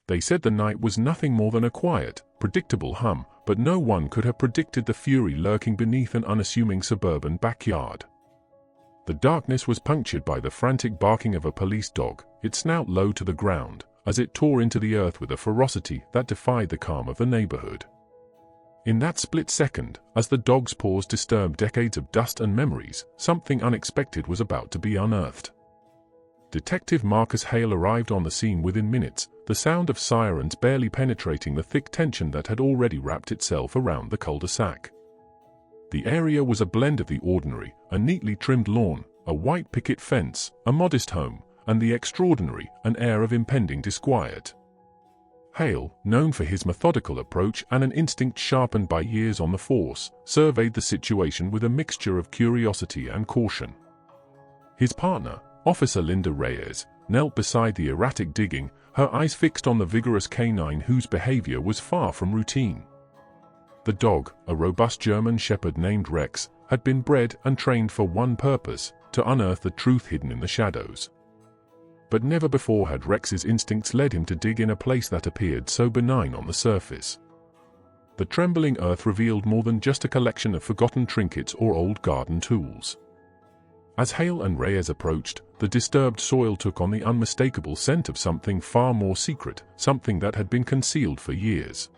They said the night was nothing more than a quiet, predictable hum, but no one could have predicted the fury lurking beneath an unassuming suburban backyard. The darkness was punctured by the frantic barking of a police dog, its snout low to the ground, as it tore into the earth with a ferocity that defied the calm of the neighborhood. In that split second, as the dog's paws disturbed decades of dust and memories, something unexpected was about to be unearthed. Detective Marcus Hale arrived on the scene within minutes, the sound of sirens barely penetrating the thick tension that had already wrapped itself around the cul-de-sac. The area was a blend of the ordinary, a neatly trimmed lawn, a white picket fence, a modest home, and the extraordinary, an air of impending disquiet. Hale, known for his methodical approach and an instinct sharpened by years on the force, surveyed the situation with a mixture of curiosity and caution. His partner, Officer Linda Reyes, knelt beside the erratic digging, her eyes fixed on the vigorous canine whose behavior was far from routine. The dog, a robust German shepherd named Rex, had been bred and trained for one purpose, to unearth the truth hidden in the shadows. But never before had Rex's instincts led him to dig in a place that appeared so benign on the surface. The trembling earth revealed more than just a collection of forgotten trinkets or old garden tools. As Hale and Reyes approached, the disturbed soil took on the unmistakable scent of something far more secret, something that had been concealed for years.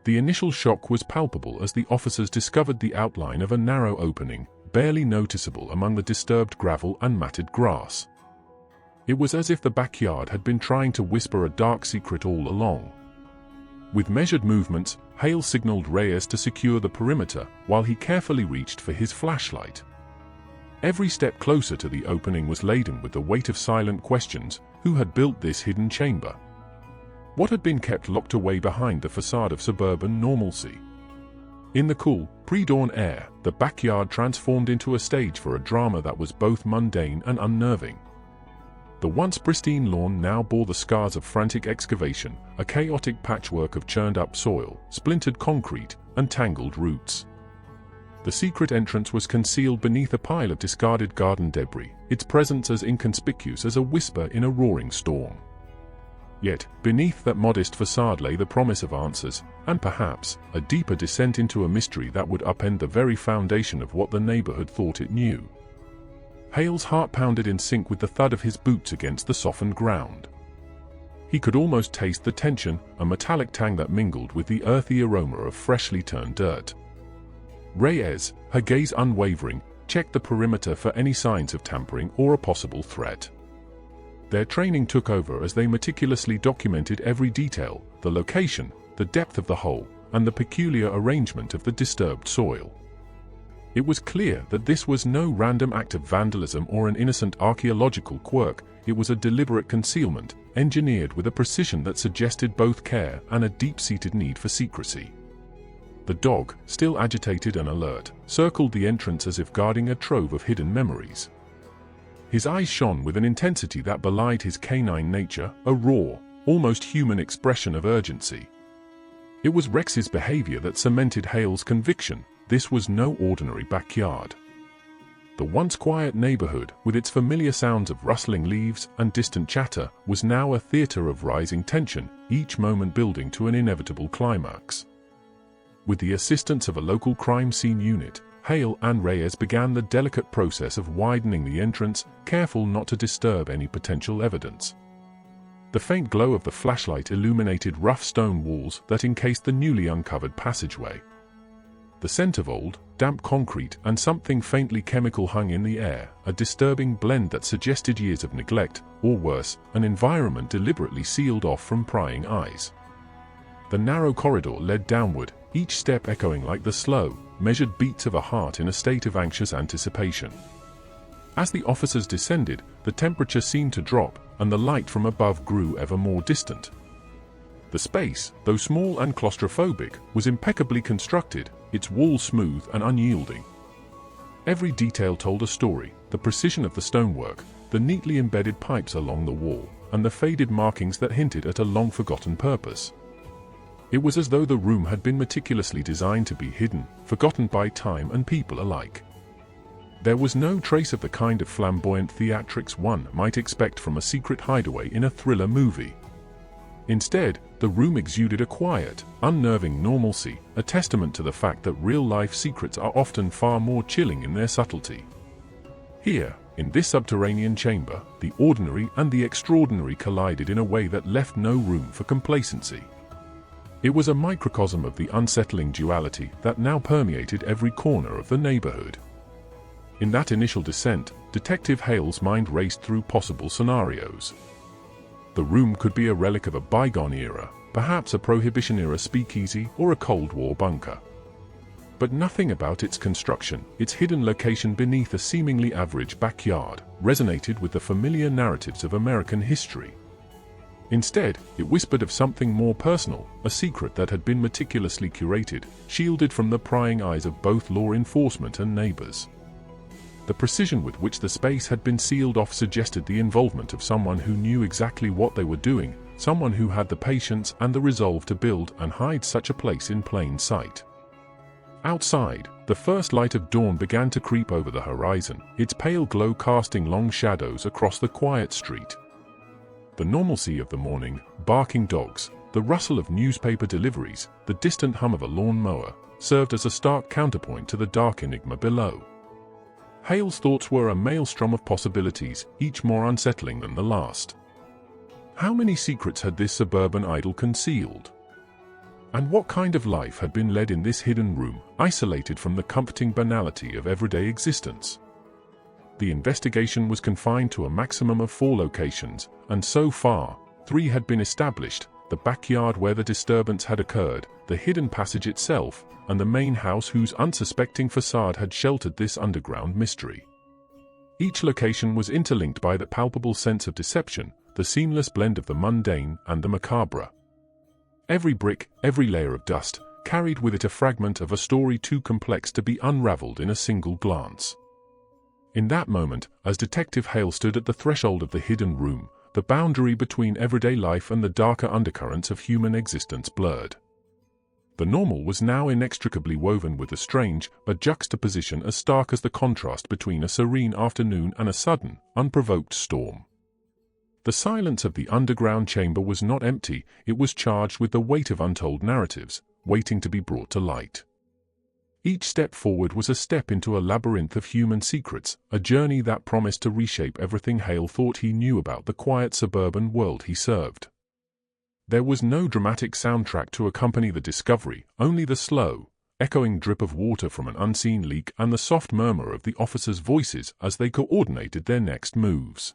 The initial shock was palpable as the officers discovered the outline of a narrow opening, barely noticeable among the disturbed gravel and matted grass. It was as if the backyard had been trying to whisper a dark secret all along. With measured movements, Hale signaled Reyes to secure the perimeter, while he carefully reached for his flashlight. Every step closer to the opening was laden with the weight of silent questions: who had built this hidden chamber? What had been kept locked away behind the facade of suburban normalcy? In the cool, pre-dawn air, the backyard transformed into a stage for a drama that was both mundane and unnerving. The once pristine lawn now bore the scars of frantic excavation, a chaotic patchwork of churned-up soil, splintered concrete, and tangled roots. The secret entrance was concealed beneath a pile of discarded garden debris, its presence as inconspicuous as a whisper in a roaring storm. Yet, beneath that modest facade lay the promise of answers, and perhaps, a deeper descent into a mystery that would upend the very foundation of what the neighborhood thought it knew. Hale's heart pounded in sync with the thud of his boots against the softened ground. He could almost taste the tension, a metallic tang that mingled with the earthy aroma of freshly turned dirt. Reyes, her gaze unwavering, checked the perimeter for any signs of tampering or a possible threat. Their training took over as they meticulously documented every detail: the location, the depth of the hole, and the peculiar arrangement of the disturbed soil. It was clear that this was no random act of vandalism or an innocent archaeological quirk. It was a deliberate concealment, engineered with a precision that suggested both care and a deep-seated need for secrecy. The dog, still agitated and alert, circled the entrance as if guarding a trove of hidden memories. His eyes shone with an intensity that belied his canine nature, a raw, almost human expression of urgency. It was Rex's behavior that cemented Hale's conviction: this was no ordinary backyard. The once quiet neighborhood, with its familiar sounds of rustling leaves and distant chatter, was now a theater of rising tension, each moment building to an inevitable climax. With the assistance of a local crime scene unit, Hale and Reyes began the delicate process of widening the entrance, careful not to disturb any potential evidence. The faint glow of the flashlight illuminated rough stone walls that encased the newly uncovered passageway. The scent of old, damp concrete and something faintly chemical hung in the air, a disturbing blend that suggested years of neglect, or worse, an environment deliberately sealed off from prying eyes. The narrow corridor led downward, each step echoing like the slow, measured beats of a heart in a state of anxious anticipation. As the officers descended, the temperature seemed to drop, and the light from above grew ever more distant. The space, though small and claustrophobic, was impeccably constructed, its walls smooth and unyielding. Every detail told a story: the precision of the stonework, the neatly embedded pipes along the wall, and the faded markings that hinted at a long-forgotten purpose. It was as though the room had been meticulously designed to be hidden, forgotten by time and people alike. There was no trace of the kind of flamboyant theatrics one might expect from a secret hideaway in a thriller movie. Instead, the room exuded a quiet, unnerving normalcy, a testament to the fact that real-life secrets are often far more chilling in their subtlety. Here, in this subterranean chamber, the ordinary and the extraordinary collided in a way that left no room for complacency. It was a microcosm of the unsettling duality that now permeated every corner of the neighborhood. In that initial descent, Detective Hale's mind raced through possible scenarios. The room could be a relic of a bygone era, perhaps a Prohibition-era speakeasy or a Cold War bunker. But nothing about its construction, its hidden location beneath a seemingly average backyard, resonated with the familiar narratives of American history. Instead, it whispered of something more personal, a secret that had been meticulously curated, shielded from the prying eyes of both law enforcement and neighbors. The precision with which the space had been sealed off suggested the involvement of someone who knew exactly what they were doing, someone who had the patience and the resolve to build and hide such a place in plain sight. Outside, the first light of dawn began to creep over the horizon, its pale glow casting long shadows across the quiet street. The normalcy of the morning, barking dogs, the rustle of newspaper deliveries, the distant hum of a lawn-mower, served as a stark counterpoint to the dark enigma below. Hale's thoughts were a maelstrom of possibilities, each more unsettling than the last. How many secrets had this suburban idol concealed? And what kind of life had been led in this hidden room, isolated from the comforting banality of everyday existence? The investigation was confined to a maximum of 4 locations, and so far, 3 had been established: the backyard where the disturbance had occurred, the hidden passage itself, and the main house whose unsuspecting facade had sheltered this underground mystery. Each location was interlinked by the palpable sense of deception, the seamless blend of the mundane and the macabre. Every brick, every layer of dust, carried with it a fragment of a story too complex to be unraveled in a single glance. In that moment, as Detective Hale stood at the threshold of the hidden room, the boundary between everyday life and the darker undercurrents of human existence blurred. The normal was now inextricably woven with the strange, a juxtaposition as stark as the contrast between a serene afternoon and a sudden, unprovoked storm. The silence of the underground chamber was not empty, it was charged with the weight of untold narratives, waiting to be brought to light. Each step forward was a step into a labyrinth of human secrets, a journey that promised to reshape everything Hale thought he knew about the quiet suburban world he served. There was no dramatic soundtrack to accompany the discovery, only the slow, echoing drip of water from an unseen leak and the soft murmur of the officers' voices as they coordinated their next moves.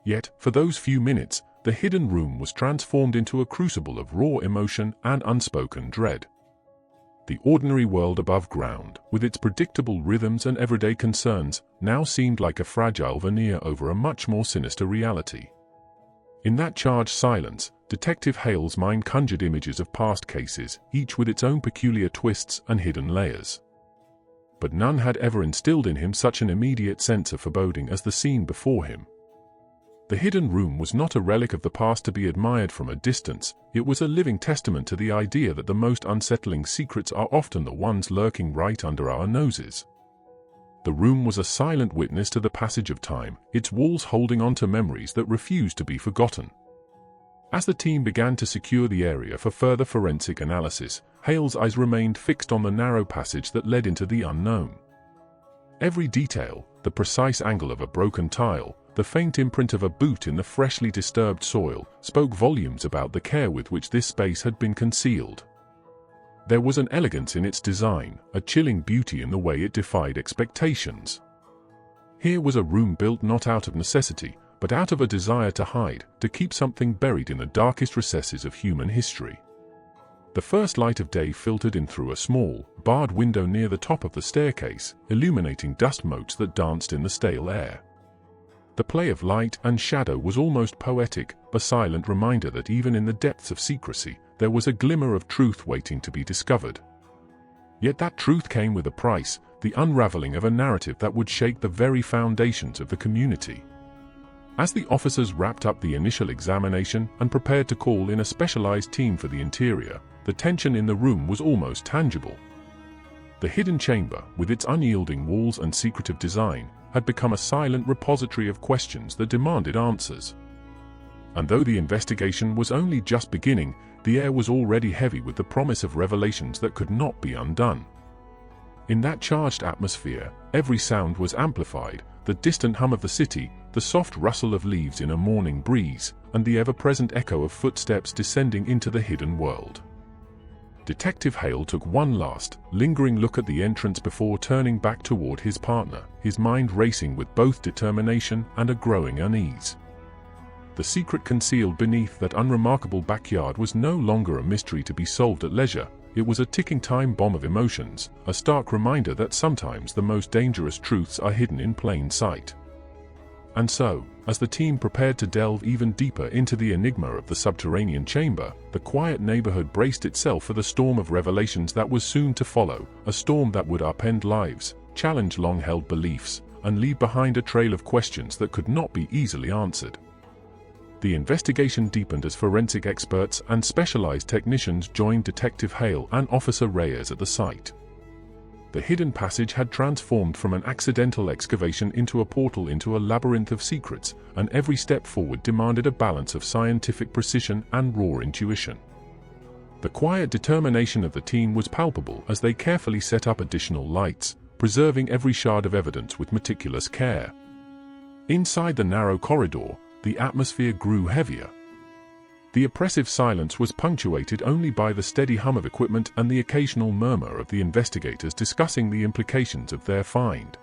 Yet, for those few minutes, the hidden room was transformed into a crucible of raw emotion and unspoken dread. The ordinary world above ground, with its predictable rhythms and everyday concerns, now seemed like a fragile veneer over a much more sinister reality. In that charged silence, Detective Hale's mind conjured images of past cases, each with its own peculiar twists and hidden layers. But none had ever instilled in him such an immediate sense of foreboding as the scene before him. The hidden room was not a relic of the past to be admired from a distance, it was a living testament to the idea that the most unsettling secrets are often the ones lurking right under our noses. The room was a silent witness to the passage of time, its walls holding on to memories that refused to be forgotten. As the team began to secure the area for further forensic analysis, Hale's eyes remained fixed on the narrow passage that led into the unknown. Every detail, the precise angle of a broken tile, the faint imprint of a boot in the freshly disturbed soil, spoke volumes about the care with which this space had been concealed. There was an elegance in its design, a chilling beauty in the way it defied expectations. Here was a room built not out of necessity, but out of a desire to hide, to keep something buried in the darkest recesses of human history. The first light of day filtered in through a small, barred window near the top of the staircase, illuminating dust motes that danced in the stale air. The play of light and shadow was almost poetic, a silent reminder that even in the depths of secrecy, there was a glimmer of truth waiting to be discovered. Yet that truth came with a price, the unraveling of a narrative that would shake the very foundations of the community. As the officers wrapped up the initial examination and prepared to call in a specialized team for the interior, the tension in the room was almost tangible. The hidden chamber, with its unyielding walls and secretive design, had become a silent repository of questions that demanded answers. And though the investigation was only just beginning, the air was already heavy with the promise of revelations that could not be undone. In that charged atmosphere, every sound was amplified: the distant hum of the city, the soft rustle of leaves in a morning breeze, and the ever-present echo of footsteps descending into the hidden world. Detective Hale took one last, lingering look at the entrance before turning back toward his partner, his mind racing with both determination and a growing unease. The secret concealed beneath that unremarkable backyard was no longer a mystery to be solved at leisure. It was a ticking time bomb of emotions, a stark reminder that sometimes the most dangerous truths are hidden in plain sight. And so, as the team prepared to delve even deeper into the enigma of the subterranean chamber, the quiet neighborhood braced itself for the storm of revelations that was soon to follow, a storm that would upend lives, challenge long-held beliefs, and leave behind a trail of questions that could not be easily answered. The investigation deepened as forensic experts and specialized technicians joined Detective Hale and Officer Reyes at the site. The hidden passage had transformed from an accidental excavation into a portal into a labyrinth of secrets, and every step forward demanded a balance of scientific precision and raw intuition. The quiet determination of the team was palpable as they carefully set up additional lights, preserving every shard of evidence with meticulous care. Inside the narrow corridor, the atmosphere grew heavier. The oppressive silence was punctuated only by the steady hum of equipment and the occasional murmur of the investigators discussing the implications of their find.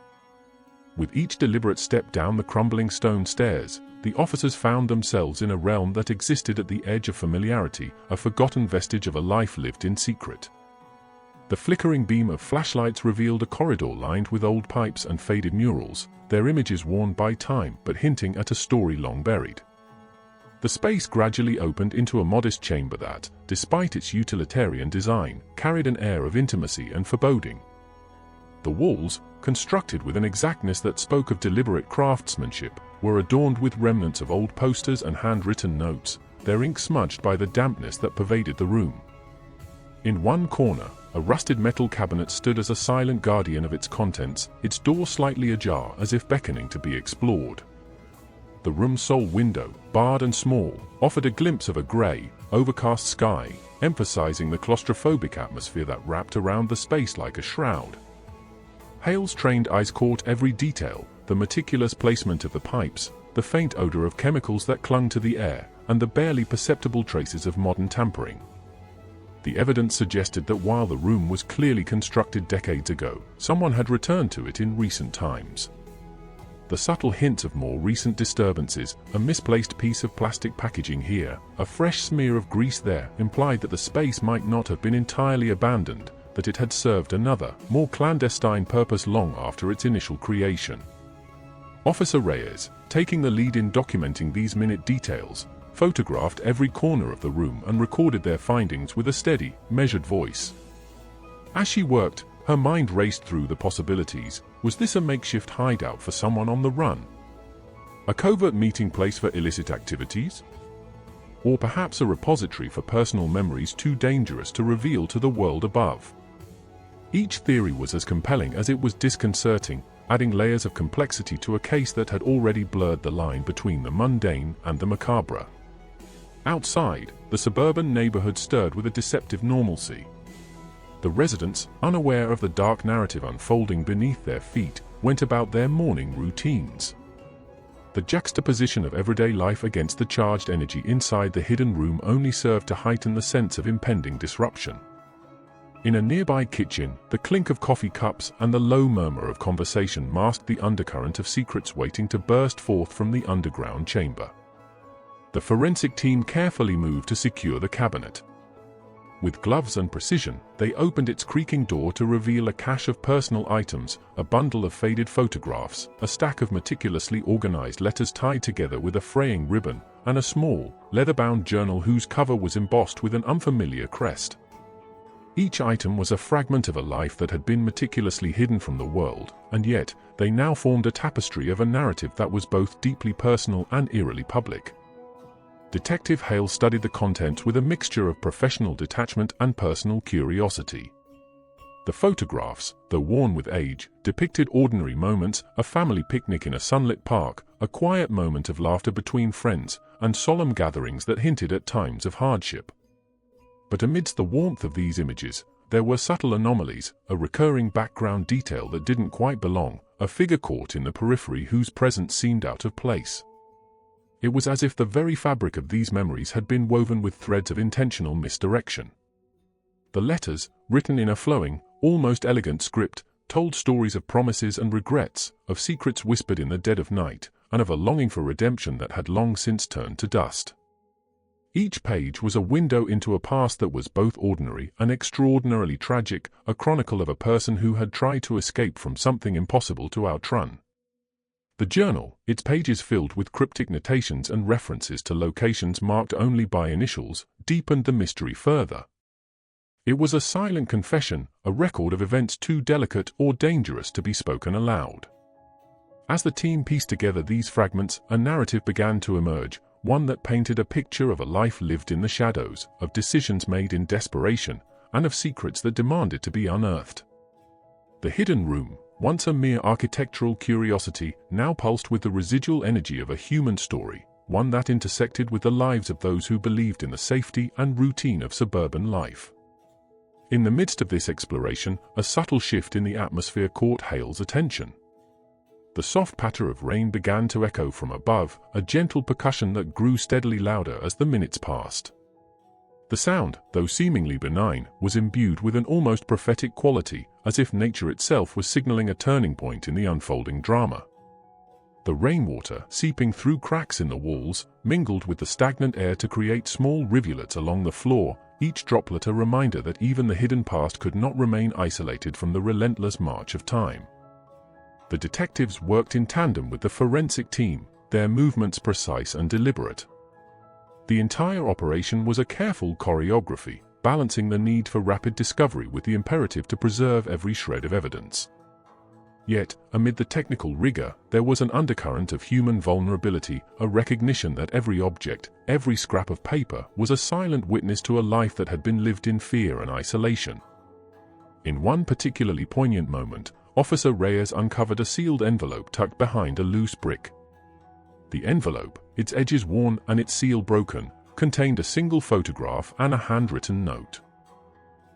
With each deliberate step down the crumbling stone stairs, the officers found themselves in a realm that existed at the edge of familiarity, a forgotten vestige of a life lived in secret. The flickering beam of flashlights revealed a corridor lined with old pipes and faded murals, their images worn by time but hinting at a story long buried. The space gradually opened into a modest chamber that, despite its utilitarian design, carried an air of intimacy and foreboding. The walls, constructed with an exactness that spoke of deliberate craftsmanship, were adorned with remnants of old posters and handwritten notes, their ink smudged by the dampness that pervaded the room. In one corner, a rusted metal cabinet stood as a silent guardian of its contents, its door slightly ajar as if beckoning to be explored. The room's sole window, barred and small, offered a glimpse of a grey, overcast sky, emphasizing the claustrophobic atmosphere that wrapped around the space like a shroud. Hale's trained eyes caught every detail: the meticulous placement of the pipes, the faint odor of chemicals that clung to the air, and the barely perceptible traces of modern tampering. The evidence suggested that while the room was clearly constructed decades ago, someone had returned to it in recent times. The subtle hints of more recent disturbances, a misplaced piece of plastic packaging here, a fresh smear of grease there, implied that the space might not have been entirely abandoned, that it had served another, more clandestine purpose long after its initial creation. Officer Reyes, taking the lead in documenting these minute details, photographed every corner of the room and recorded their findings with a steady, measured voice. As she worked, her mind raced through the possibilities. Was this a makeshift hideout for someone on the run? A covert meeting place for illicit activities? Or perhaps a repository for personal memories too dangerous to reveal to the world above? Each theory was as compelling as it was disconcerting, adding layers of complexity to a case that had already blurred the line between the mundane and the macabre. Outside, the suburban neighborhood stirred with a deceptive normalcy. The residents, unaware of the dark narrative unfolding beneath their feet, went about their morning routines. The juxtaposition of everyday life against the charged energy inside the hidden room only served to heighten the sense of impending disruption. In a nearby kitchen, the clink of coffee cups and the low murmur of conversation masked the undercurrent of secrets waiting to burst forth from the underground chamber. The forensic team carefully moved to secure the cabinet. With gloves and precision, they opened its creaking door to reveal a cache of personal items, a bundle of faded photographs, a stack of meticulously organized letters tied together with a fraying ribbon, and a small, leather-bound journal whose cover was embossed with an unfamiliar crest. Each item was a fragment of a life that had been meticulously hidden from the world, and yet, they now formed a tapestry of a narrative that was both deeply personal and eerily public. Detective Hale studied the contents with a mixture of professional detachment and personal curiosity. The photographs, though worn with age, depicted ordinary moments: a family picnic in a sunlit park, a quiet moment of laughter between friends, and solemn gatherings that hinted at times of hardship. But amidst the warmth of these images, there were subtle anomalies, a recurring background detail that didn't quite belong, a figure caught in the periphery whose presence seemed out of place. It was as if the very fabric of these memories had been woven with threads of intentional misdirection. The letters, written in a flowing, almost elegant script, told stories of promises and regrets, of secrets whispered in the dead of night, and of a longing for redemption that had long since turned to dust. Each page was a window into a past that was both ordinary and extraordinarily tragic, a chronicle of a person who had tried to escape from something impossible to outrun. The journal, its pages filled with cryptic notations and references to locations marked only by initials, deepened the mystery further. It was a silent confession, a record of events too delicate or dangerous to be spoken aloud. As the team pieced together these fragments, a narrative began to emerge, one that painted a picture of a life lived in the shadows, of decisions made in desperation, and of secrets that demanded to be unearthed. The hidden room, once a mere architectural curiosity, now pulsed with the residual energy of a human story, one that intersected with the lives of those who believed in the safety and routine of suburban life. In the midst of this exploration, a subtle shift in the atmosphere caught Hale's attention. The soft patter of rain began to echo from above, a gentle percussion that grew steadily louder as the minutes passed. The sound, though seemingly benign, was imbued with an almost prophetic quality, as if nature itself was signaling a turning point in the unfolding drama. The rainwater, seeping through cracks in the walls, mingled with the stagnant air to create small rivulets along the floor, each droplet a reminder that even the hidden past could not remain isolated from the relentless march of time. The detectives worked in tandem with the forensic team, their movements precise and deliberate. The entire operation was a careful choreography, balancing the need for rapid discovery with the imperative to preserve every shred of evidence. Yet, amid the technical rigor, there was an undercurrent of human vulnerability, a recognition that every object, every scrap of paper, was a silent witness to a life that had been lived in fear and isolation. In one particularly poignant moment, Officer Reyes uncovered a sealed envelope tucked behind a loose brick. The envelope, its edges worn and its seal broken, contained a single photograph and a handwritten note.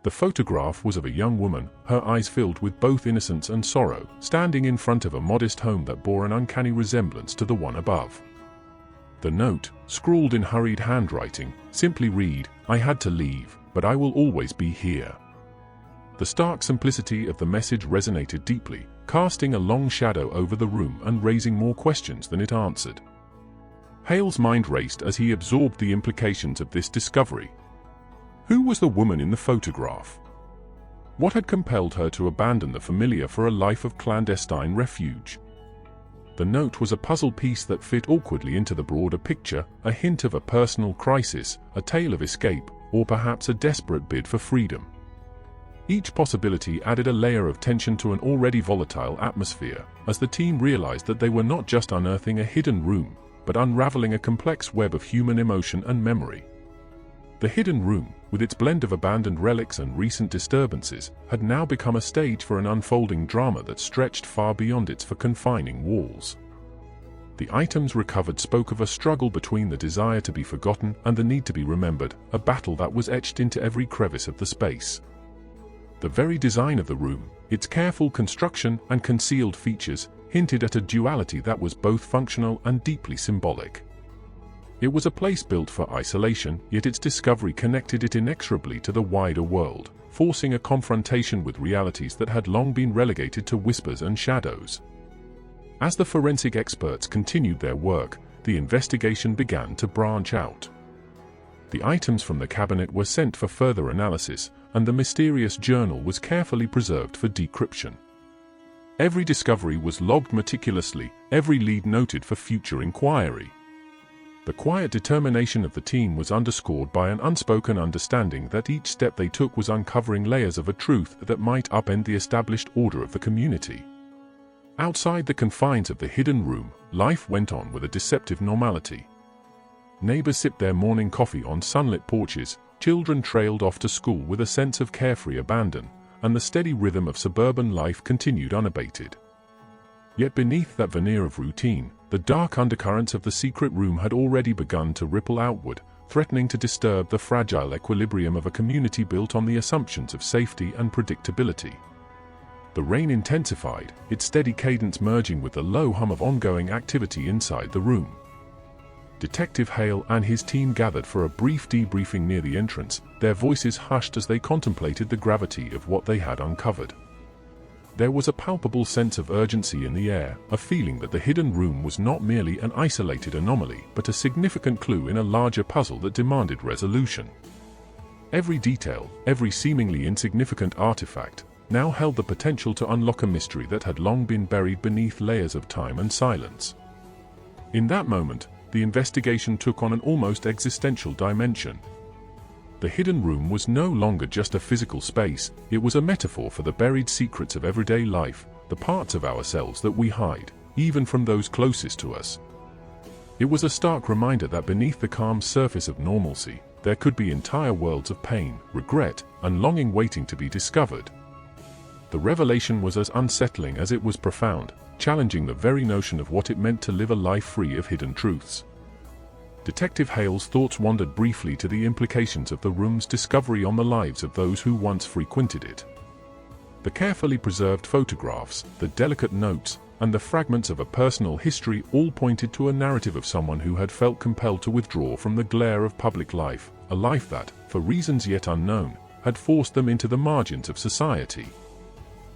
The photograph was of a young woman, her eyes filled with both innocence and sorrow, standing in front of a modest home that bore an uncanny resemblance to the one above. The note, scrawled in hurried handwriting, simply read, "I had to leave, but I will always be here." The stark simplicity of the message resonated deeply, casting a long shadow over the room and raising more questions than it answered. Hale's mind raced as he absorbed the implications of this discovery. Who was the woman in the photograph? What had compelled her to abandon the familiar for a life of clandestine refuge? The note was a puzzle piece that fit awkwardly into the broader picture, a hint of a personal crisis, a tale of escape, or perhaps a desperate bid for freedom. Each possibility added a layer of tension to an already volatile atmosphere, as the team realized that they were not just unearthing a hidden room, but unraveling a complex web of human emotion and memory. The hidden room, with its blend of abandoned relics and recent disturbances, had now become a stage for an unfolding drama that stretched far beyond its confining walls. The items recovered spoke of a struggle between the desire to be forgotten and the need to be remembered, a battle that was etched into every crevice of the space. The very design of the room, its careful construction and concealed features, hinted at a duality that was both functional and deeply symbolic. It was a place built for isolation, yet its discovery connected it inexorably to the wider world, forcing a confrontation with realities that had long been relegated to whispers and shadows. As the forensic experts continued their work, the investigation began to branch out. The items from the cabinet were sent for further analysis, and the mysterious journal was carefully preserved for decryption. Every discovery was logged meticulously, every lead noted for future inquiry. The quiet determination of the team was underscored by an unspoken understanding that each step they took was uncovering layers of a truth that might upend the established order of the community. Outside the confines of the hidden room, life went on with a deceptive normality. Neighbors sipped their morning coffee on sunlit porches, children trailed off to school with a sense of carefree abandon, and the steady rhythm of suburban life continued unabated. Yet beneath that veneer of routine, The dark undercurrents of the secret room had already begun to ripple outward, threatening to disturb the fragile equilibrium of a community built on the assumptions of safety and predictability. The rain intensified, its steady cadence merging with the low hum of ongoing activity inside the room. Detective Hale and his team gathered for a brief debriefing near the entrance, their voices hushed as they contemplated the gravity of what they had uncovered. There was a palpable sense of urgency in the air, a feeling that the hidden room was not merely an isolated anomaly, but a significant clue in a larger puzzle that demanded resolution. Every detail, every seemingly insignificant artifact, now held the potential to unlock a mystery that had long been buried beneath layers of time and silence. In that moment, the investigation took on an almost existential dimension. The hidden room was no longer just a physical space, it was a metaphor for the buried secrets of everyday life, the parts of ourselves that we hide, even from those closest to us. It was a stark reminder that beneath the calm surface of normalcy, there could be entire worlds of pain, regret, and longing waiting to be discovered. The revelation was as unsettling as it was profound, challenging the very notion of what it meant to live a life free of hidden truths. Detective Hale's thoughts wandered briefly to the implications of the room's discovery on the lives of those who once frequented it. The carefully preserved photographs, the delicate notes, and the fragments of a personal history all pointed to a narrative of someone who had felt compelled to withdraw from the glare of public life, a life that, for reasons yet unknown, had forced them into the margins of society.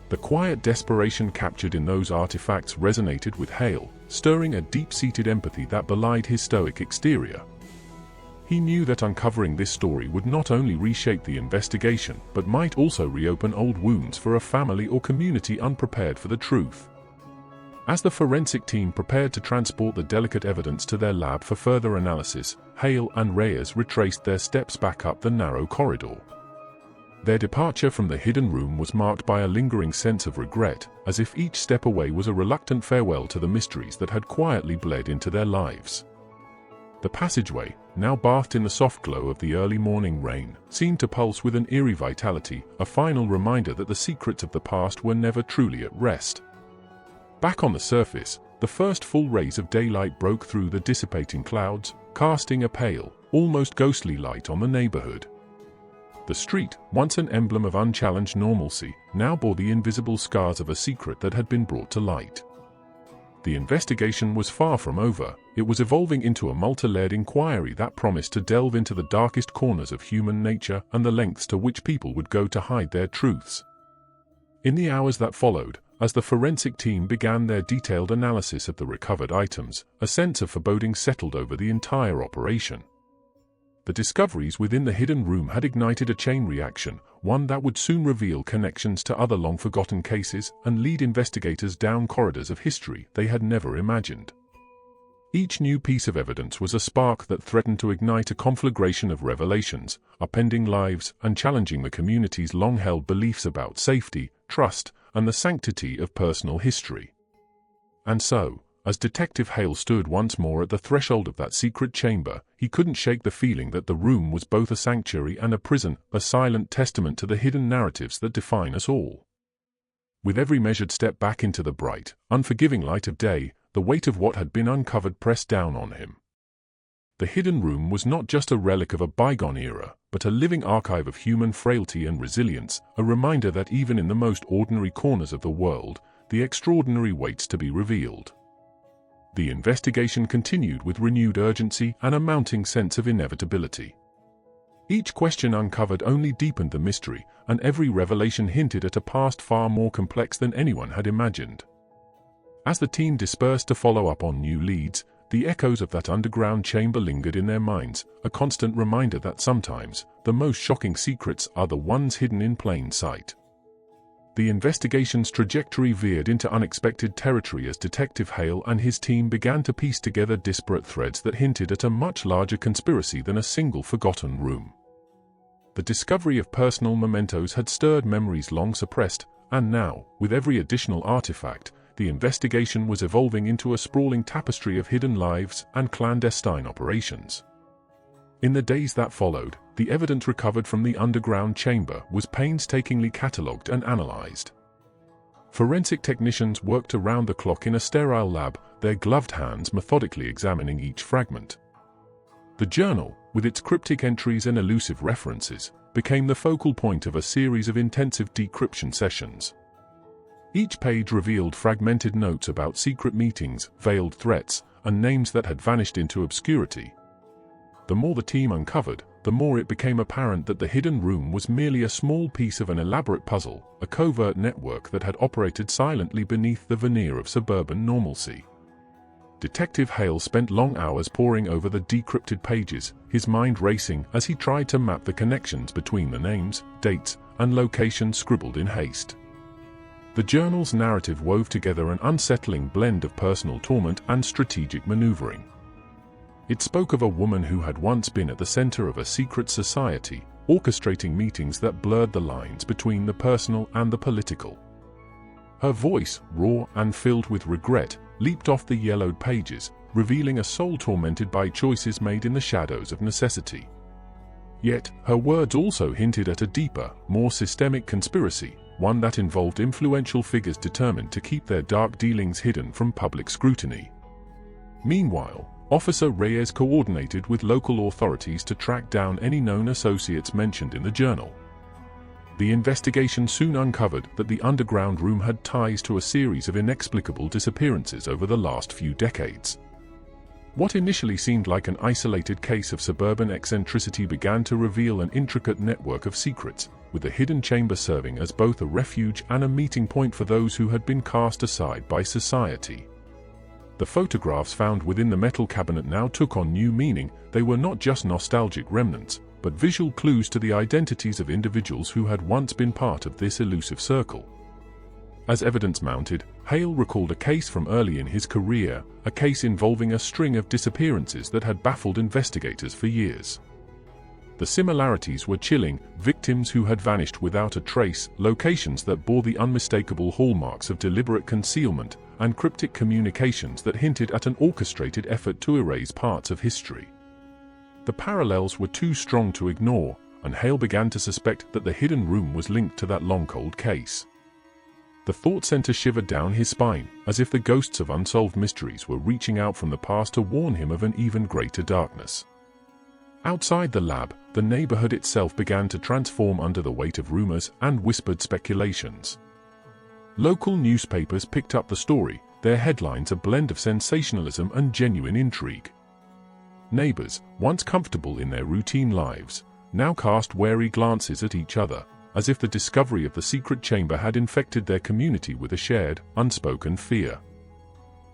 The quiet desperation captured in those artifacts resonated with Hale, stirring a deep-seated empathy that belied his stoic exterior. He knew that uncovering this story would not only reshape the investigation, but might also reopen old wounds for a family or community unprepared for the truth. As the forensic team prepared to transport the delicate evidence to their lab for further analysis, Hale and Reyes retraced their steps back up the narrow corridor. Their departure from the hidden room was marked by a lingering sense of regret, as if each step away was a reluctant farewell to the mysteries that had quietly bled into their lives. The passageway, now bathed in the soft glow of the early morning rain, seemed to pulse with an eerie vitality, a final reminder that the secrets of the past were never truly at rest. Back on the surface, the first full rays of daylight broke through the dissipating clouds, casting a pale, almost ghostly light on the neighborhood. The street, once an emblem of unchallenged normalcy, now bore the invisible scars of a secret that had been brought to light. The investigation was far from over, it was evolving into a multi-layered inquiry that promised to delve into the darkest corners of human nature and the lengths to which people would go to hide their truths. In the hours that followed, as the forensic team began their detailed analysis of the recovered items, a sense of foreboding settled over the entire operation. The discoveries within the hidden room had ignited a chain reaction, one that would soon reveal connections to other long-forgotten cases and lead investigators down corridors of history they had never imagined. Each new piece of evidence was a spark that threatened to ignite a conflagration of revelations, upending lives and challenging the community's long-held beliefs about safety, trust, and the sanctity of personal history. And so, as Detective Hale stood once more at the threshold of that secret chamber, he couldn't shake the feeling that the room was both a sanctuary and a prison, a silent testament to the hidden narratives that define us all. With every measured step back into the bright, unforgiving light of day, the weight of what had been uncovered pressed down on him. The hidden room was not just a relic of a bygone era, but a living archive of human frailty and resilience, a reminder that even in the most ordinary corners of the world, the extraordinary waits to be revealed. The investigation continued with renewed urgency and a mounting sense of inevitability. Each question uncovered only deepened the mystery, and every revelation hinted at a past far more complex than anyone had imagined. As the team dispersed to follow up on new leads, the echoes of that underground chamber lingered in their minds, a constant reminder that sometimes, the most shocking secrets are the ones hidden in plain sight. The investigation's trajectory veered into unexpected territory as Detective Hale and his team began to piece together disparate threads that hinted at a much larger conspiracy than a single forgotten room. The discovery of personal mementos had stirred memories long suppressed, and now, with every additional artifact, the investigation was evolving into a sprawling tapestry of hidden lives and clandestine operations. In the days that followed, the evidence recovered from the underground chamber was painstakingly catalogued and analyzed. Forensic technicians worked around the clock in a sterile lab, their gloved hands methodically examining each fragment. The journal, with its cryptic entries and elusive references, became the focal point of a series of intensive decryption sessions. Each page revealed fragmented notes about secret meetings, veiled threats, and names that had vanished into obscurity. The more the team uncovered, the more it became apparent that the hidden room was merely a small piece of an elaborate puzzle, a covert network that had operated silently beneath the veneer of suburban normalcy. Detective Hale spent long hours poring over the decrypted pages, his mind racing as he tried to map the connections between the names, dates, and locations scribbled in haste. The journal's narrative wove together an unsettling blend of personal torment and strategic maneuvering. It spoke of a woman who had once been at the center of a secret society, orchestrating meetings that blurred the lines between the personal and the political. Her voice, raw and filled with regret, leaped off the yellowed pages, revealing a soul tormented by choices made in the shadows of necessity. Yet, her words also hinted at a deeper, more systemic conspiracy, one that involved influential figures determined to keep their dark dealings hidden from public scrutiny. Meanwhile, Officer Reyes coordinated with local authorities to track down any known associates mentioned in the journal. The investigation soon uncovered that the underground room had ties to a series of inexplicable disappearances over the last few decades. What initially seemed like an isolated case of suburban eccentricity began to reveal an intricate network of secrets, with the hidden chamber serving as both a refuge and a meeting point for those who had been cast aside by society. The photographs found within the metal cabinet now took on new meaning. They were not just nostalgic remnants, but visual clues to the identities of individuals who had once been part of this elusive circle. As evidence mounted, Hale recalled a case from early in his career, a case involving a string of disappearances that had baffled investigators for years. The similarities were chilling: victims who had vanished without a trace, locations that bore the unmistakable hallmarks of deliberate concealment, and cryptic communications that hinted at an orchestrated effort to erase parts of history. The parallels were too strong to ignore, and Hale began to suspect that the hidden room was linked to that long-cold case. The thought sent a shiver down his spine, as if the ghosts of unsolved mysteries were reaching out from the past to warn him of an even greater darkness. Outside the lab, the neighborhood itself began to transform under the weight of rumors and whispered speculations. Local newspapers picked up the story, their headlines a blend of sensationalism and genuine intrigue. Neighbors, once comfortable in their routine lives, now cast wary glances at each other, as if the discovery of the secret chamber had infected their community with a shared, unspoken fear.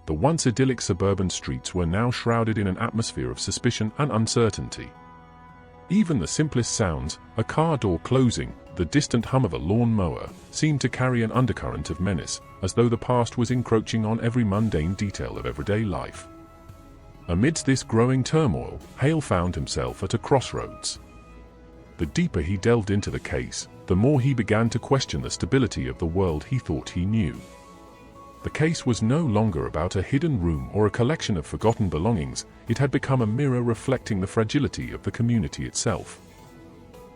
The once idyllic suburban streets were now shrouded in an atmosphere of suspicion and uncertainty. Even the simplest sounds, a car door closing, the distant hum of a lawn-mower, seemed to carry an undercurrent of menace, as though the past was encroaching on every mundane detail of everyday life. Amidst this growing turmoil, Hale found himself at a crossroads. The deeper he delved into the case, the more he began to question the stability of the world he thought he knew. The case was no longer about a hidden room or a collection of forgotten belongings. It had become a mirror reflecting the fragility of the community itself.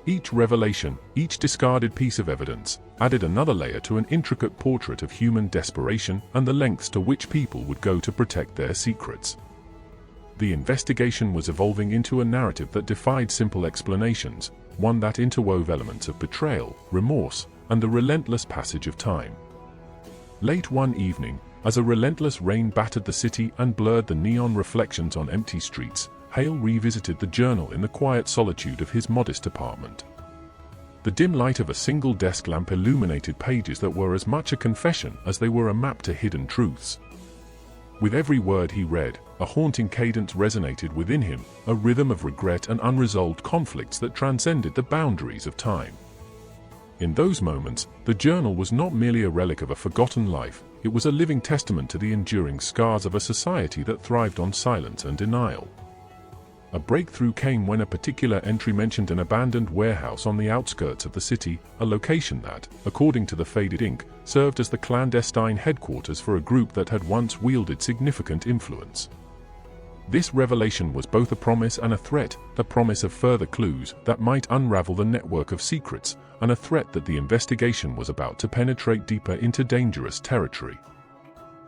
Each revelation, each discarded piece of evidence, added another layer to an intricate portrait of human desperation and the lengths to which people would go to protect their secrets. The investigation was evolving into a narrative that defied simple explanations, one that interwove elements of betrayal, remorse, and the relentless passage of time. Late one evening, as a relentless rain battered the city and blurred the neon reflections on empty streets, Hale revisited the journal in the quiet solitude of his modest apartment. The dim light of a single desk lamp illuminated pages that were as much a confession as they were a map to hidden truths. With every word he read, a haunting cadence resonated within him, a rhythm of regret and unresolved conflicts that transcended the boundaries of time. In those moments, the journal was not merely a relic of a forgotten life, it was a living testament to the enduring scars of a society that thrived on silence and denial. A breakthrough came when a particular entry mentioned an abandoned warehouse on the outskirts of the city, a location that, according to the faded ink, served as the clandestine headquarters for a group that had once wielded significant influence. This revelation was both a promise and a threat, the promise of further clues that might unravel the network of secrets, and a threat that the investigation was about to penetrate deeper into dangerous territory.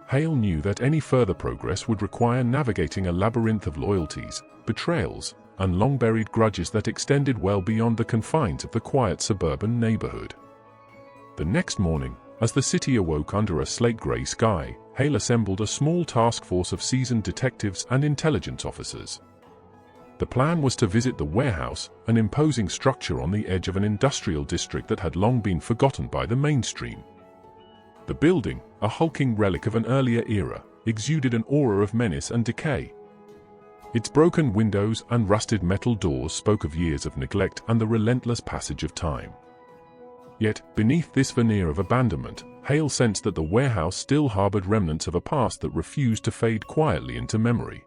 Hale knew that any further progress would require navigating a labyrinth of loyalties, betrayals, and long-buried grudges that extended well beyond the confines of the quiet suburban neighborhood. The next morning, as the city awoke under a slate-gray sky, Hale assembled a small task force of seasoned detectives and intelligence officers. The plan was to visit the warehouse, an imposing structure on the edge of an industrial district that had long been forgotten by the mainstream. The building, a hulking relic of an earlier era, exuded an aura of menace and decay. Its broken windows and rusted metal doors spoke of years of neglect and the relentless passage of time. Yet, beneath this veneer of abandonment, Hale sensed that the warehouse still harbored remnants of a past that refused to fade quietly into memory.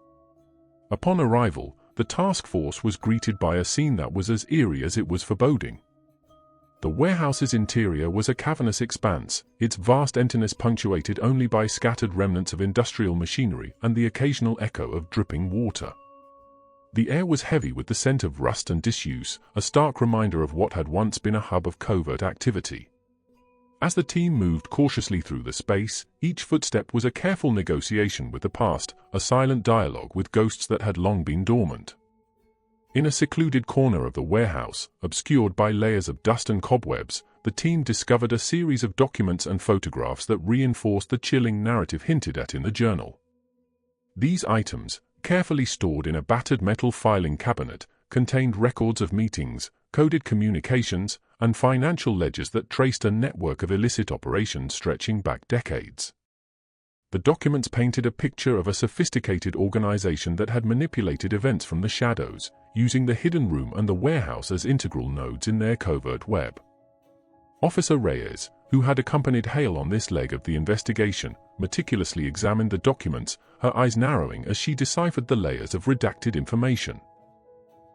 Upon arrival, the task force was greeted by a scene that was as eerie as it was foreboding. The warehouse's interior was a cavernous expanse, its vast emptiness punctuated only by scattered remnants of industrial machinery and the occasional echo of dripping water. The air was heavy with the scent of rust and disuse, a stark reminder of what had once been a hub of covert activity. As the team moved cautiously through the space, each footstep was a careful negotiation with the past, a silent dialogue with ghosts that had long been dormant. In a secluded corner of the warehouse, obscured by layers of dust and cobwebs, the team discovered a series of documents and photographs that reinforced the chilling narrative hinted at in the journal. These items, carefully stored in a battered metal filing cabinet, contained records of meetings, coded communications, and financial ledgers that traced a network of illicit operations stretching back decades. The documents painted a picture of a sophisticated organization that had manipulated events from the shadows, using the hidden room and the warehouse as integral nodes in their covert web. Officer Reyes, who had accompanied Hale on this leg of the investigation, meticulously examined the documents, her eyes narrowing as she deciphered the layers of redacted information.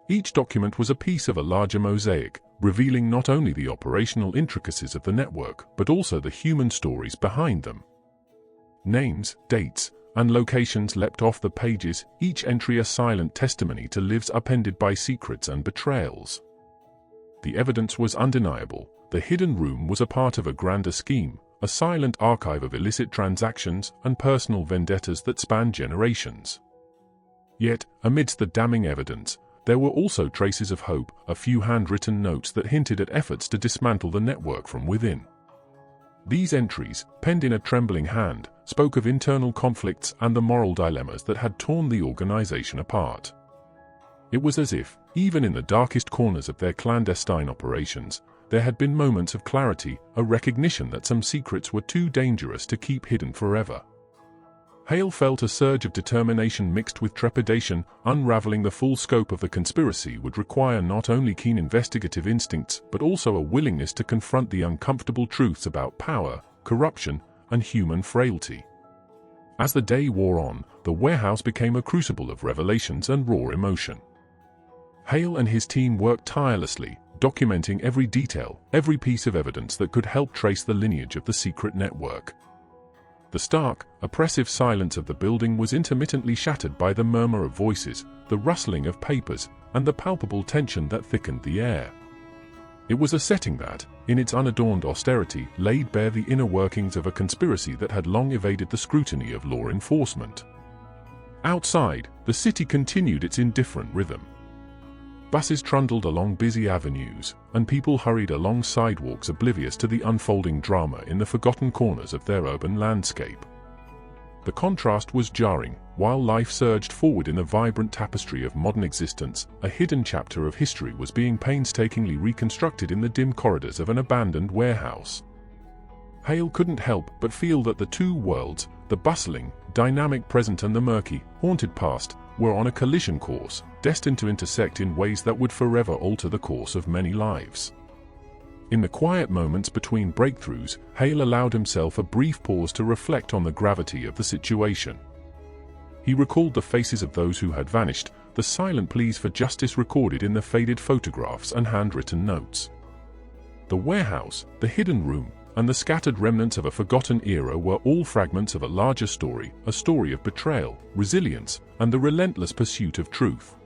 Each document was a piece of a larger mosaic, revealing not only the operational intricacies of the network, but also the human stories behind them. Names, dates, and locations leapt off the pages, each entry a silent testimony to lives upended by secrets and betrayals. The evidence was undeniable. The hidden room was a part of a grander scheme, a silent archive of illicit transactions and personal vendettas that spanned generations. Yet, amidst the damning evidence, there were also traces of hope, a few handwritten notes that hinted at efforts to dismantle the network from within. These entries, penned in a trembling hand, spoke of internal conflicts and the moral dilemmas that had torn the organization apart. It was as if, even in the darkest corners of their clandestine operations, there had been moments of clarity, a recognition that some secrets were too dangerous to keep hidden forever. Hale felt a surge of determination mixed with trepidation. Unraveling the full scope of the conspiracy would require not only keen investigative instincts but also a willingness to confront the uncomfortable truths about power, corruption, and human frailty. As the day wore on, the warehouse became a crucible of revelations and raw emotion. Hale and his team worked tirelessly, documenting every detail, every piece of evidence that could help trace the lineage of the secret network. The stark, oppressive silence of the building was intermittently shattered by the murmur of voices, the rustling of papers, and the palpable tension that thickened the air. It was a setting that, in its unadorned austerity, laid bare the inner workings of a conspiracy that had long evaded the scrutiny of law enforcement. Outside, the city continued its indifferent rhythm. Buses trundled along busy avenues, and people hurried along sidewalks oblivious to the unfolding drama in the forgotten corners of their urban landscape. The contrast was jarring. While life surged forward in the vibrant tapestry of modern existence, a hidden chapter of history was being painstakingly reconstructed in the dim corridors of an abandoned warehouse. Hale couldn't help but feel that the two worlds, the bustling, dynamic present and the murky, haunted past, were on a collision course, destined to intersect in ways that would forever alter the course of many lives. In the quiet moments between breakthroughs, Hale allowed himself a brief pause to reflect on the gravity of the situation. He recalled the faces of those who had vanished, the silent pleas for justice recorded in the faded photographs and handwritten notes. The warehouse, the hidden room, and the scattered remnants of a forgotten era were all fragments of a larger story, a story of betrayal, resilience, and the relentless pursuit of truth.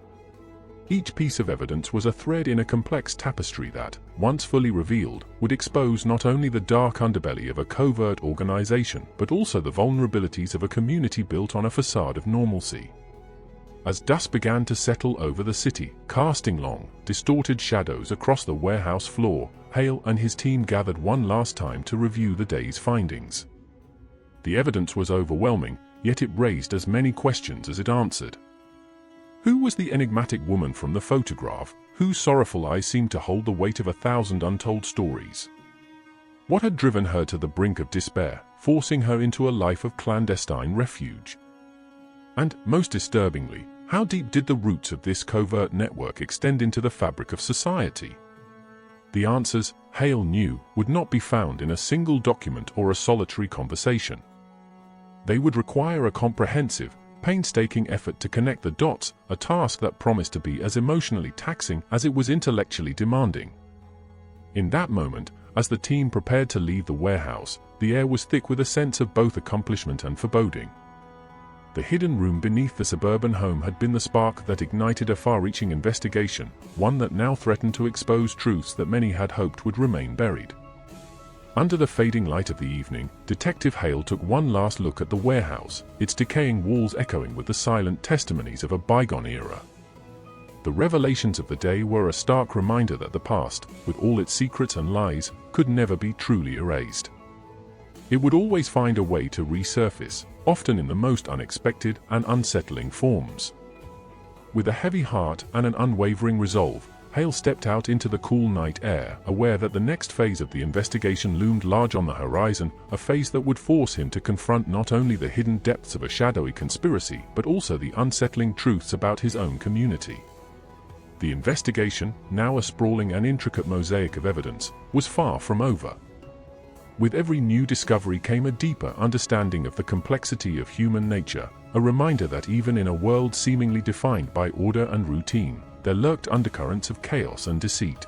Each piece of evidence was a thread in a complex tapestry that, once fully revealed, would expose not only the dark underbelly of a covert organization but also the vulnerabilities of a community built on a facade of normalcy. As dusk began to settle over the city, casting long, distorted shadows across the warehouse floor, Hale and his team gathered one last time to review the day's findings. The evidence was overwhelming, yet it raised as many questions as it answered. Who was the enigmatic woman from the photograph, whose sorrowful eyes seemed to hold the weight of 1,000 untold stories? What had driven her to the brink of despair, forcing her into a life of clandestine refuge? And, most disturbingly, how deep did the roots of this covert network extend into the fabric of society? The answers, Hale knew, would not be found in a single document or a solitary conversation. They would require a comprehensive, painstaking effort to connect the dots, a task that promised to be as emotionally taxing as it was intellectually demanding. In that moment, as the team prepared to leave the warehouse, the air was thick with a sense of both accomplishment and foreboding. The hidden room beneath the suburban home had been the spark that ignited a far-reaching investigation, one that now threatened to expose truths that many had hoped would remain buried. Under the fading light of the evening, Detective Hale took one last look at the warehouse, its decaying walls echoing with the silent testimonies of a bygone era. The revelations of the day were a stark reminder that the past, with all its secrets and lies, could never be truly erased. It would always find a way to resurface, often in the most unexpected and unsettling forms. With a heavy heart and an unwavering resolve, Hale stepped out into the cool night air, aware that the next phase of the investigation loomed large on the horizon, a phase that would force him to confront not only the hidden depths of a shadowy conspiracy but also the unsettling truths about his own community. The investigation, now a sprawling and intricate mosaic of evidence, was far from over. With every new discovery came a deeper understanding of the complexity of human nature, a reminder that even in a world seemingly defined by order and routine, there lurked undercurrents of chaos and deceit.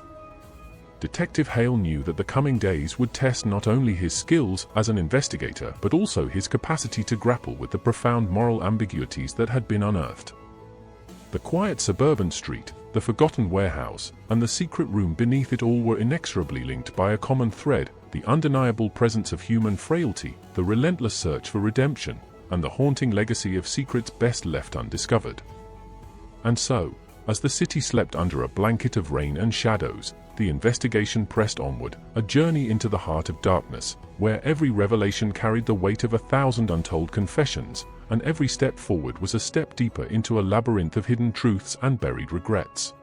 Detective Hale knew that the coming days would test not only his skills as an investigator but also his capacity to grapple with the profound moral ambiguities that had been unearthed. The quiet suburban street, the forgotten warehouse, and the secret room beneath it all were inexorably linked by a common thread: the undeniable presence of human frailty, the relentless search for redemption, and the haunting legacy of secrets best left undiscovered. And so, as the city slept under a blanket of rain and shadows, the investigation pressed onward, a journey into the heart of darkness, where every revelation carried the weight of 1,000 untold confessions, and every step forward was a step deeper into a labyrinth of hidden truths and buried regrets.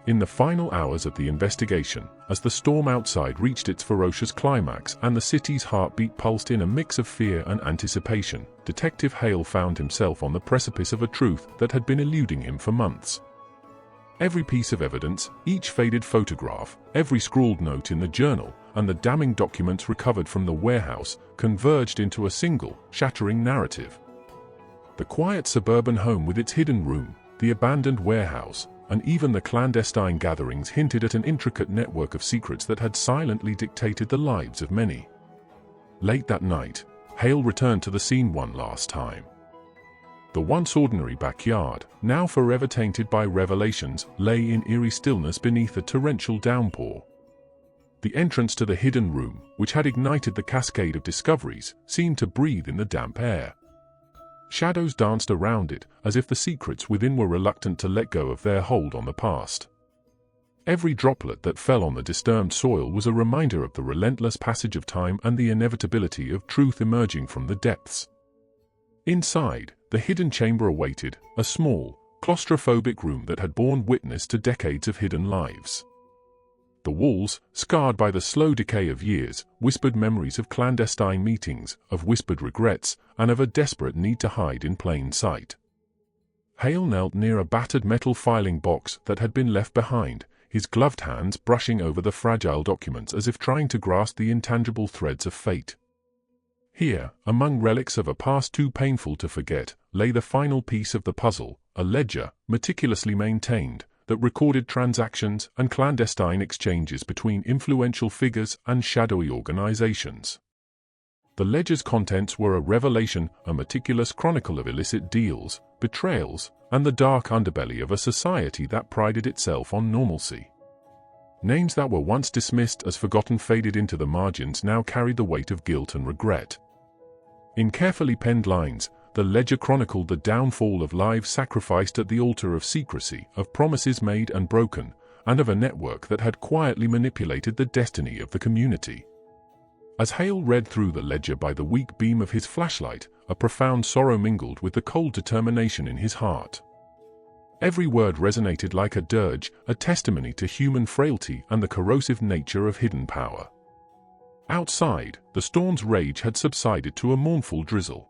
In the final hours of the investigation, as the storm outside reached its ferocious climax and the city's heartbeat pulsed in a mix of fear and anticipation, Detective Hale found himself on the precipice of a truth that had been eluding him for months. Every piece of evidence, each faded photograph, every scrawled note in the journal, and the damning documents recovered from the warehouse converged into a single, shattering narrative. The quiet suburban home with its hidden room, the abandoned warehouse, and even the clandestine gatherings hinted at an intricate network of secrets that had silently dictated the lives of many. Late that night, Hale returned to the scene one last time. The once ordinary backyard, now forever tainted by revelations, lay in eerie stillness beneath a torrential downpour. The entrance to the hidden room, which had ignited the cascade of discoveries, seemed to breathe in the damp air. Shadows danced around it, as if the secrets within were reluctant to let go of their hold on the past. Every droplet that fell on the disturbed soil was a reminder of the relentless passage of time and the inevitability of truth emerging from the depths. Inside, the hidden chamber awaited, a small, claustrophobic room that had borne witness to decades of hidden lives. The walls, scarred by the slow decay of years, whispered memories of clandestine meetings, of whispered regrets, and of a desperate need to hide in plain sight. Hale knelt near a battered metal filing box that had been left behind, his gloved hands brushing over the fragile documents as if trying to grasp the intangible threads of fate. Here, among relics of a past too painful to forget, lay the final piece of the puzzle, a ledger, meticulously maintained, that recorded transactions and clandestine exchanges between influential figures and shadowy organizations. The ledger's contents were a revelation, a meticulous chronicle of illicit deals, betrayals, and the dark underbelly of a society that prided itself on normalcy. Names that were once dismissed as forgotten faded into the margins now carried the weight of guilt and regret. In carefully penned lines, the ledger chronicled the downfall of lives sacrificed at the altar of secrecy, of promises made and broken, and of a network that had quietly manipulated the destiny of the community. As Hale read through the ledger by the weak beam of his flashlight, a profound sorrow mingled with the cold determination in his heart. Every word resonated like a dirge, a testimony to human frailty and the corrosive nature of hidden power. Outside, the storm's rage had subsided to a mournful drizzle.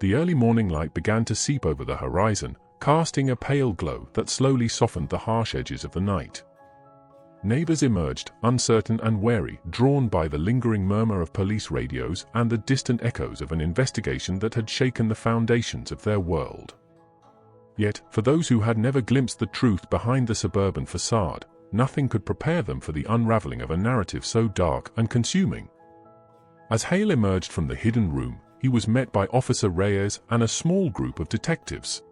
The early morning light began to seep over the horizon, casting a pale glow that slowly softened the harsh edges of the night. Neighbors emerged, uncertain and wary, drawn by the lingering murmur of police radios and the distant echoes of an investigation that had shaken the foundations of their world. Yet, for those who had never glimpsed the truth behind the suburban facade, nothing could prepare them for the unraveling of a narrative so dark and consuming. As Hale emerged from the hidden room, he was met by Officer Reyes and a small group of detectives.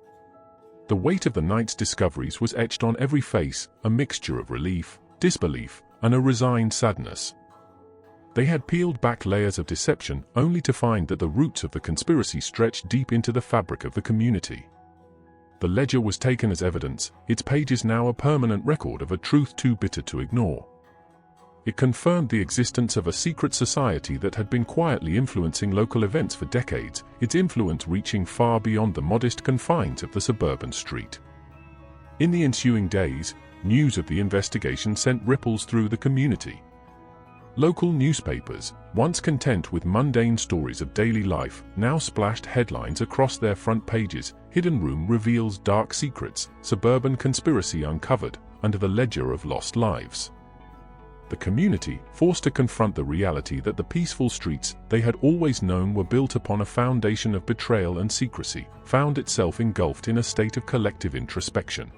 The weight of the night's discoveries was etched on every face, a mixture of relief, disbelief, and a resigned sadness. They had peeled back layers of deception only to find that the roots of the conspiracy stretched deep into the fabric of the community. The ledger was taken as evidence, its pages now a permanent record of a truth too bitter to ignore. It confirmed the existence of a secret society that had been quietly influencing local events for decades, its influence reaching far beyond the modest confines of the suburban street. In the ensuing days, news of the investigation sent ripples through the community. Local newspapers, once content with mundane stories of daily life, now splashed headlines across their front pages: "Hidden Room reveals dark secrets, suburban conspiracy uncovered, and the ledger of lost lives." The community, forced to confront the reality that the peaceful streets they had always known were built upon a foundation of betrayal and secrecy, found itself engulfed in a state of collective introspection.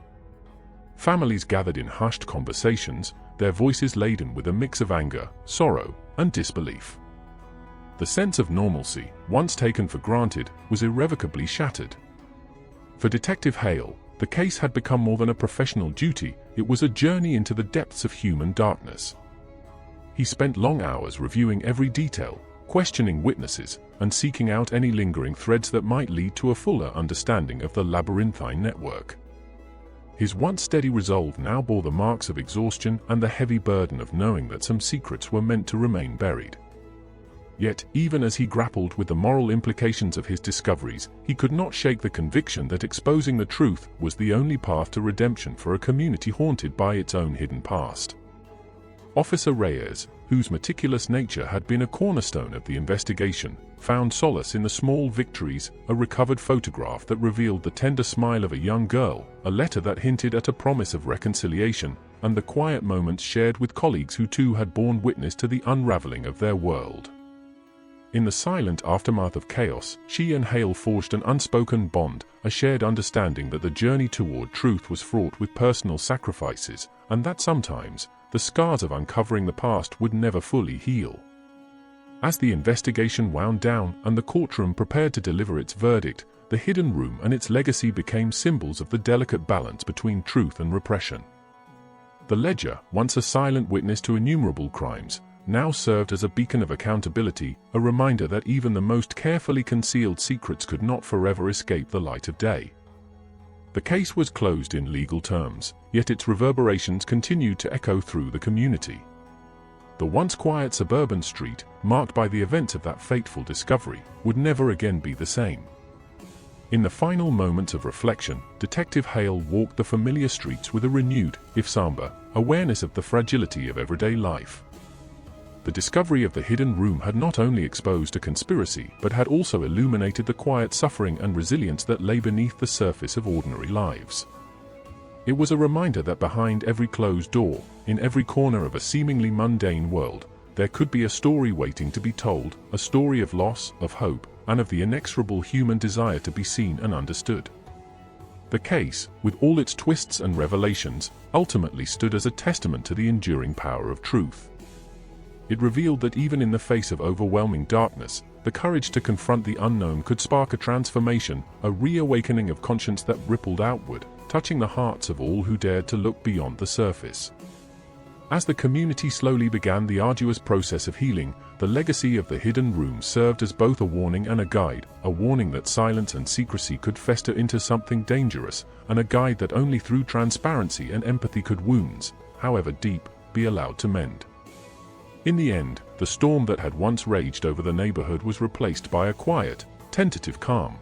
Families gathered in hushed conversations, their voices laden with a mix of anger, sorrow, and disbelief. The sense of normalcy, once taken for granted, was irrevocably shattered. For Detective Hale, the case had become more than a professional duty, it was a journey into the depths of human darkness. He spent long hours reviewing every detail, questioning witnesses, and seeking out any lingering threads that might lead to a fuller understanding of the labyrinthine network. His once steady resolve now bore the marks of exhaustion and the heavy burden of knowing that some secrets were meant to remain buried. Yet, even as he grappled with the moral implications of his discoveries, he could not shake the conviction that exposing the truth was the only path to redemption for a community haunted by its own hidden past. Officer Reyes, whose meticulous nature had been a cornerstone of the investigation, found solace in the small victories: a recovered photograph that revealed the tender smile of a young girl, a letter that hinted at a promise of reconciliation, and the quiet moments shared with colleagues who too had borne witness to the unraveling of their world. In the silent aftermath of chaos, she and Hale forged an unspoken bond, a shared understanding that the journey toward truth was fraught with personal sacrifices, and that sometimes the scars of uncovering the past would never fully heal. As the investigation wound down and the courtroom prepared to deliver its verdict, the hidden room and its legacy became symbols of the delicate balance between truth and repression. The ledger, once a silent witness to innumerable crimes, now served as a beacon of accountability, a reminder that even the most carefully concealed secrets could not forever escape the light of day. The case was closed in legal terms, yet its reverberations continued to echo through the community. The once quiet suburban street, marked by the events of that fateful discovery, would never again be the same. In the final moments of reflection, Detective Hale walked the familiar streets with a renewed, if somber, awareness of the fragility of everyday life. The discovery of the hidden room had not only exposed a conspiracy but had also illuminated the quiet suffering and resilience that lay beneath the surface of ordinary lives. It was a reminder that behind every closed door, in every corner of a seemingly mundane world, there could be a story waiting to be told, a story of loss, of hope, and of the inexorable human desire to be seen and understood. The case, with all its twists and revelations, ultimately stood as a testament to the enduring power of truth. It revealed that even in the face of overwhelming darkness, the courage to confront the unknown could spark a transformation, a reawakening of conscience that rippled outward, touching the hearts of all who dared to look beyond the surface. As the community slowly began the arduous process of healing, the legacy of the hidden room served as both a warning and a guide, a warning that silence and secrecy could fester into something dangerous, and a guide that only through transparency and empathy could wounds, however deep, be allowed to mend. In the end, the storm that had once raged over the neighborhood was replaced by a quiet, tentative calm.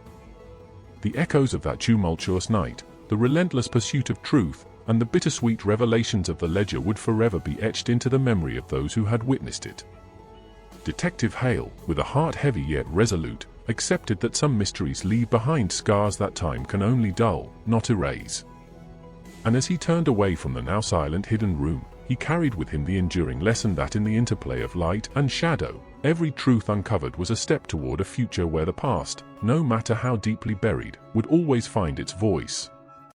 The echoes of that tumultuous night, the relentless pursuit of truth, and the bittersweet revelations of the ledger would forever be etched into the memory of those who had witnessed it. Detective Hale, with a heart heavy yet resolute, accepted that some mysteries leave behind scars that time can only dull, not erase. And as he turned away from the now silent hidden room, he carried with him the enduring lesson that in the interplay of light and shadow, every truth uncovered was a step toward a future where the past, no matter how deeply buried, would always find its voice.